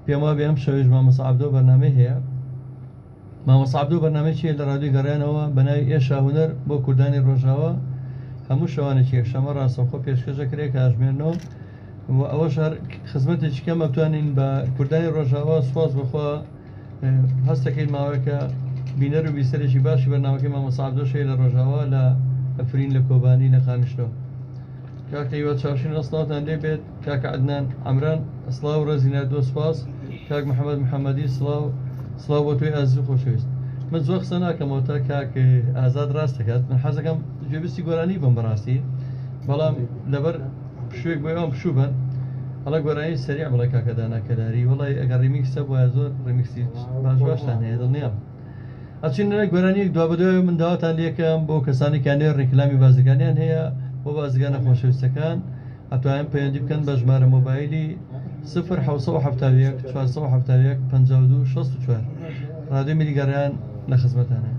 پێم وا بێ ئەم شەویش مامۆستا عەبدۆ بەرنامەی هەیە مامۆستا عەبدۆ بەرنامەیەکی لە ڕادیۆی گەڕیانەوە بەناوی ئێشا هونەر بۆ کوردانی ڕۆژاوە هەموو شەوانێکی یەکشەمە ڕاستەوخۆ پێشکەشەکرێت کە ئاژمێنەوە و ئەوەش هەر خزمەتێکی کەمە بتوانین بە کوردانی ڕۆژاوە سوپاس بخوا هەستەکەین ماوەیەکە بینەر و بیسەرێکی باشی بەرنامەکەی مامۆستا عەبدۆشەیە لە ڕۆژاوە لە ئەفرین لە کۆبانی لە خانشتەوە کاکە هیواد چاوشین ئەسڵاوتان لێ بێت کاکە عەدنان عەمران ئەسڵاو ڕێزی نردووە سوپاس کاک محەممەد محەممەدی سڵاو بۆ توی ئازیز و خۆشەویست. من زۆر قسە ناکەمەوە کاک ئازاد ڕاست دەکات. من حەزەکەم گوێبستی گۆرانی بم بەڕاستی، بەڵام لەبەر پشوێک بۆ ئەوم پشوو بن هەڵە گۆرانی سەریع بڵێ کاکەدانا کەداری وڵی ئەگەر ڕیمیکسە بۆە زۆر ڕیمیکسی باشتان هەیە دڵنیام. ئەچینە گۆرانی دوا بەدوێ من داواتان لێکەم بۆ کەسانی کانێ ڕێکلامی بازرگانیان هەیە بۆ بازرگانە خۆشەویستەکان ئەتوانن پەیوەندی بکەن بە ژمارە مۆبایلی 0771 471 52 64 ڕادیۆ میلی گەڕیان لە خزمەتانە.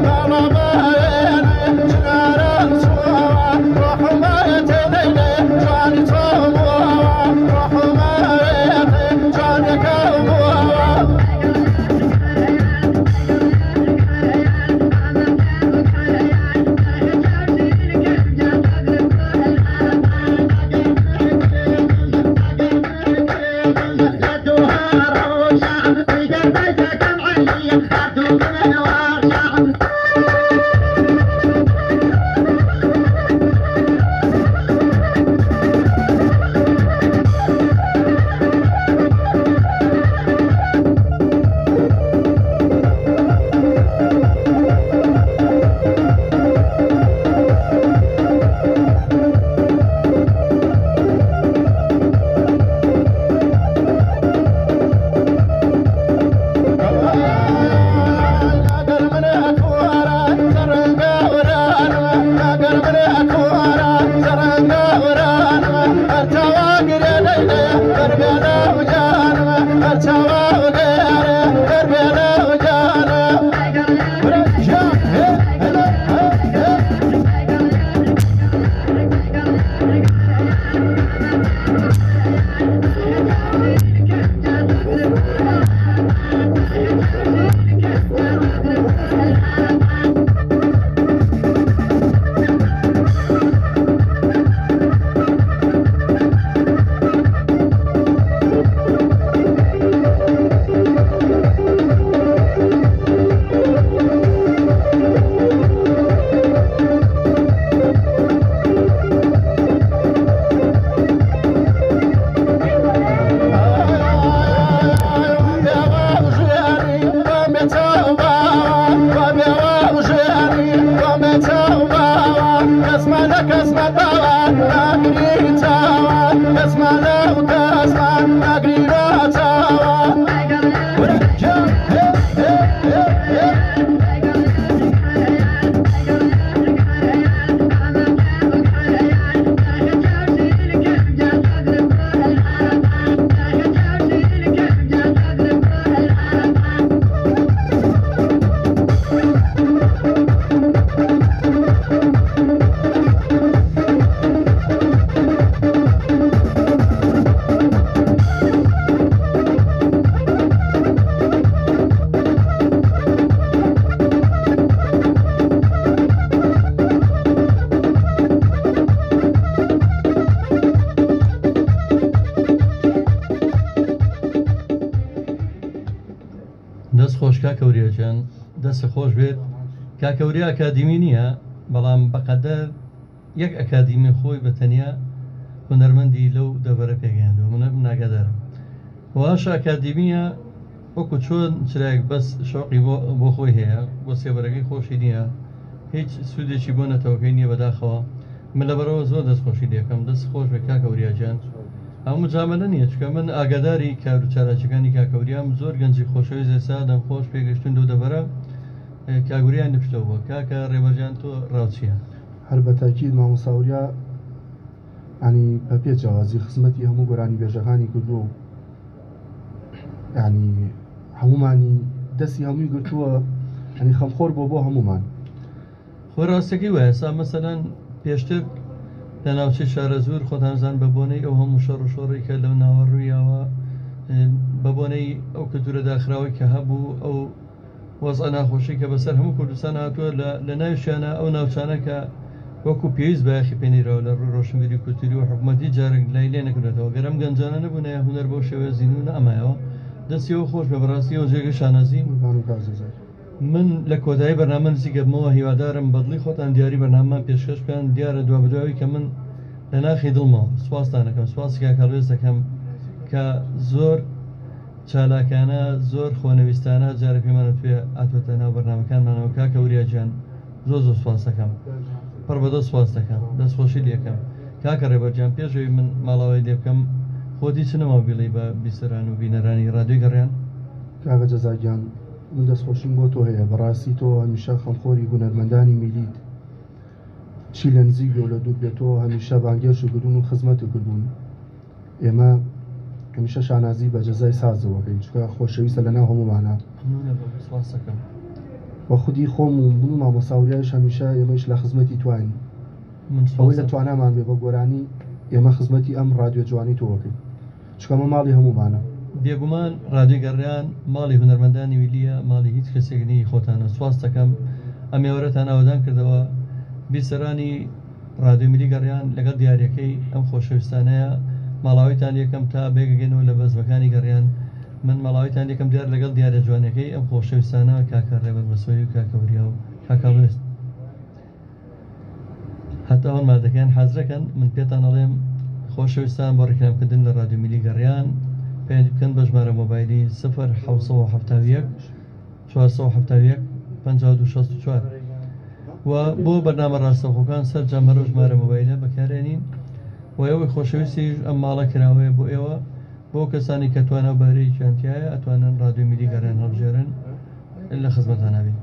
Bala خۆش کاکەوریەجان دەست خۆش بێت کاکەوریا ئەکادیمی نییە بەڵام بەقەدەر یەک ئەکادیمی خۆی بە تەنیا هونەرمەندی لەو دەبەرە پێگەیاندووە من ناگادارم واش ئەکادیمیە وەکو چۆن چرایەک بەس شۆقی بۆ خۆی هەیە بۆ سێبەرەکەی خۆشی نییە هیچ سوودێکی بۆ نەتەوەکەی نییە بەداخەوە من لەبەرەوە زۆر دەستخۆشی دەکەم دەست خۆش بێت کاکەوریاجان ئەو مجاملە نییە چکە من ئاگاداری کار و چالاکیەکانی کاکەوریام زۆر گەنجی خۆشەویست ئێستا دەمخۆش پێگەشتن دەو دەبەرە کاگوریان نپشتەوە بووە کاکە ڕێبەرجان تۆ ڕاوچیە هەر بە تاکید مامۆساوریا ینی بە پێچەوازی خزمەتی هەموو گۆرانی بێژەکانی کردو و ینی هەمومانی دەستی هەمووی گرتووە ینی خەمخۆر بۆ هەمومان خۆ ڕاستەکەی وایە ئێستا مەسەلەن پێشتر لە ناوچەی شارە زۆر خۆتانزان بە بۆنەی ئەو هەموو شەڕ و شۆڕی کە لەو ناوەڕوویەوە بە بۆنەی ئەو کەلتورە داخراوی کە هەبوو ئەو وەزع ناخۆشی کە بەسەر هەموو کوردستان هاتووە لە ناویشیانە ئەو ناوچانە کە وەکو پێویست بەیاخی پێنیرەوە لە ڕووی ڕۆشنبیری کولتوری و حکوومەتی جارێک لای لێ نەکردێتەوە گەرم گەنجانە نەبوونە هونەر بۆ شێوە زیینون ئەمایەوە دەستیەوە خۆش بە بەڕاستی ئەو جێگە شانازی من لە کۆتایی بەرنامە نزیک گەبمەوە هیوادارم بەدڵی خۆتان دیاری بەرنامەمان پێشکەش بکەن دیارە دوا بەدواوی کە من لە ناخی دڵمەوە سوپاستان دەکەم سوپاسی کاکەڵوێز دەکەم کە زۆر چالاکانە زۆر خۆنەویستانە جارە پێمانە توێ ئاتوەتە ناو بەرنامەکانمانەوە کاکەوریاجان زۆر سوپاس دەکەم پڕ بەدەست سوپاس دەکەم دەستخۆشی لێکەم کاکە ڕێبەرجان پێشەوەی من ماڵاوای لێ بکەم خۆتی چ نەماویڵی بە بیسەران و بینەرانی ڕادیۆی گەڕیان کاکە جەزاگیان من دەستخۆشیم بۆ تۆ هەیە بەڕاستی تۆ هەمیشە خەمخۆری هونەرمەندانی میلیت چی لە نزیک بێ و لە دوور بێتەوە هەمیشە بانگێش و گرون و خزمەتی کردوون ئێمە هەمیشە شانازی بە جەزای سازەوەکەین چکە خۆشەویستە لەناو هەمومانە وە خودی خۆم و من و مامۆساوریایش هەمیشە ئێمەش لە خزمەتی توانین ئەوەی لە توانامان بێ بە گۆرانی ئێمە خزمەتی ئەم ڕادیۆ جوانی تۆوەکەین چکەمە ماڵی هەمومانە بێگومان ڕادیۆ گەڕیان ماڵی هونەرمەندانی ویلیە ماڵی هیچ کەسێکنی خۆتانە سواس دەکەم ئەمێوەرەتان ئاوادان کردەوە بیسەرانی ڕادیۆ میلی گەڕیان لەگەڵ دیارەکەی ئەم خۆشەویستانەیە ماڵاویتان یەکەم تا بێگەگەنەوە لە بەزمەکانی گەڕیان من ماڵاویتان یەکەم دیار لەگەڵ دیارە جوانەکەی ئەم خۆشەویستانە کاکە ڕێبەر مەسۆی و کاکەوریا و کاکەڵوێست هەتا ئەوان مادەکەیان حەزرەکەن من پێتان ئەڵێم خۆشەویستان بۆ ڕێکلامکردن لە ڕادیۆ میلی گەڕیان پێیان بکەن بە ژمارە مۆبایلی 0771 471 5264 و بۆ بەرنامە ڕاستەوخۆکان سەرجەم هەرە ژمارە مۆبایلە بەکارێنین و ئێوەی خۆشەویستی ئەم ماڵە کراوەیە بۆ ئێوە بۆ کەسانی کە توانە و بارەی جوانتیایە ئەتوانن ڕادیۆ میلی گەڕیان هەڵبژێرن لە خزمەتان نابین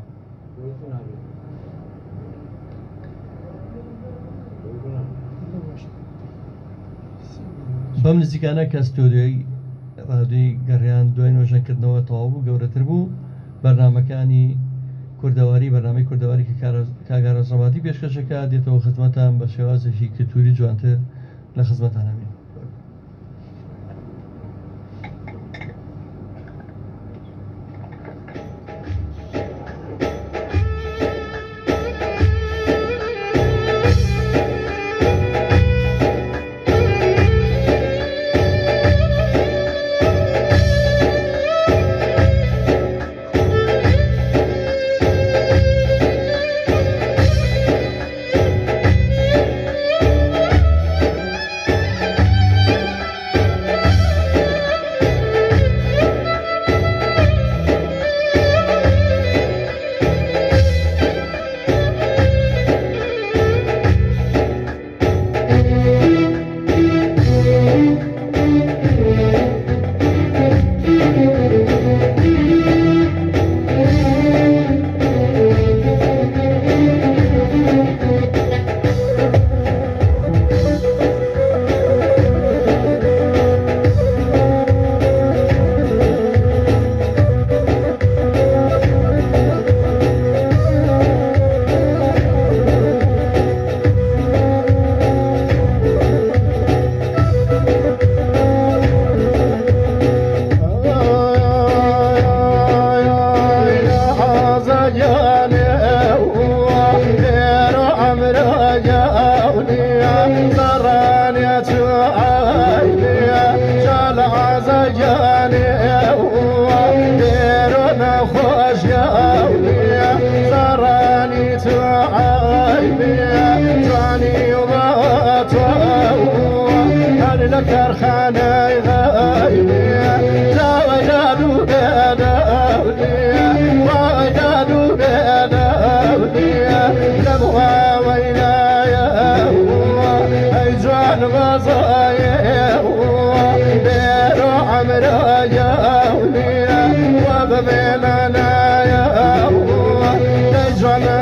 بەم نزیکانە کە ستۆدیۆی ڕادیۆی گەڕیان دوای نوێژەکردنەوە تەواو بوو گەورەتر بوو بەرنامەکانی کوردەواری بەرنامەی کوردەواری کە کاگارە ڕەباتی پێشکەشەکە دێتەوە خزمەتان بە شێوازێکی کلتوری جوانتر لە خزمەتان نابین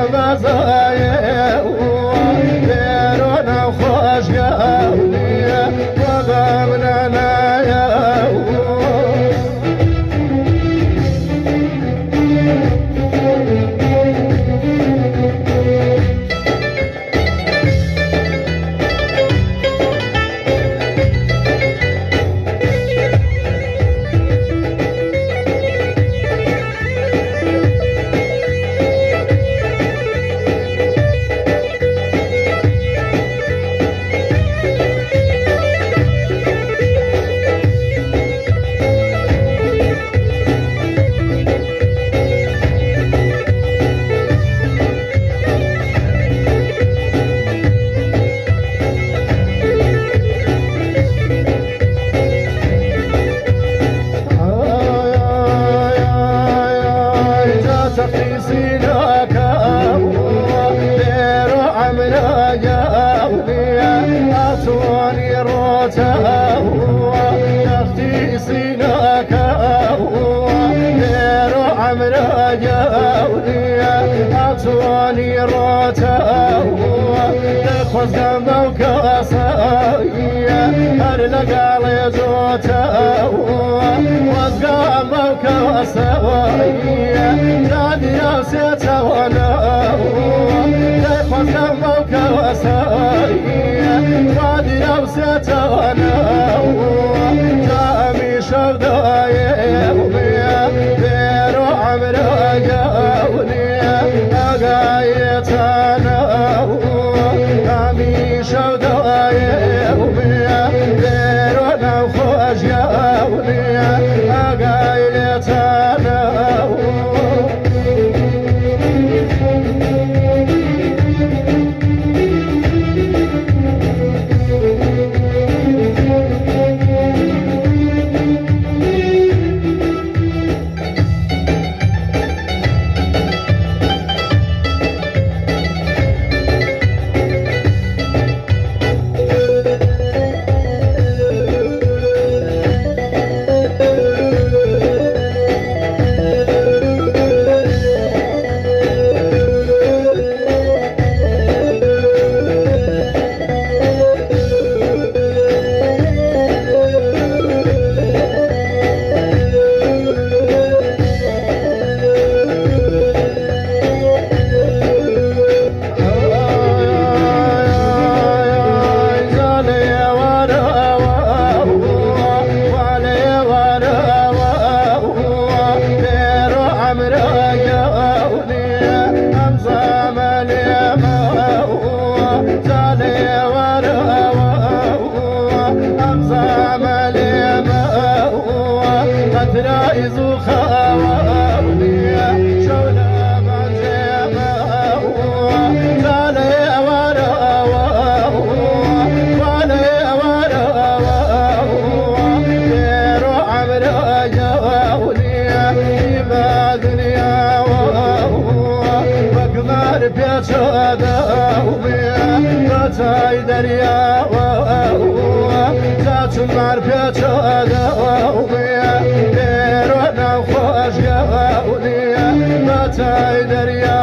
بزايا بيرونا خوش قولي وغمنا نايا أتواني روتا لخوز قمو كواسايا هر لقالي زوتا وز قمو كواسايا جادي يوسيتا وانا لخوز قمو كواسايا جادي يوسيتا وانا جامي شودايا بيرو عمرا أغايتنا أمي شودايا بيرونا وخوش ياونيا أغايتنا رائزو خاوانيا شولا منزيما زالي ورا والي ورا بيرو عمرا جاونيا ما دنيا وقمر بيتشا داوميا بتاي دريا زات مار بيتشا داوميا بيرونا خوش قولي بتاي دريا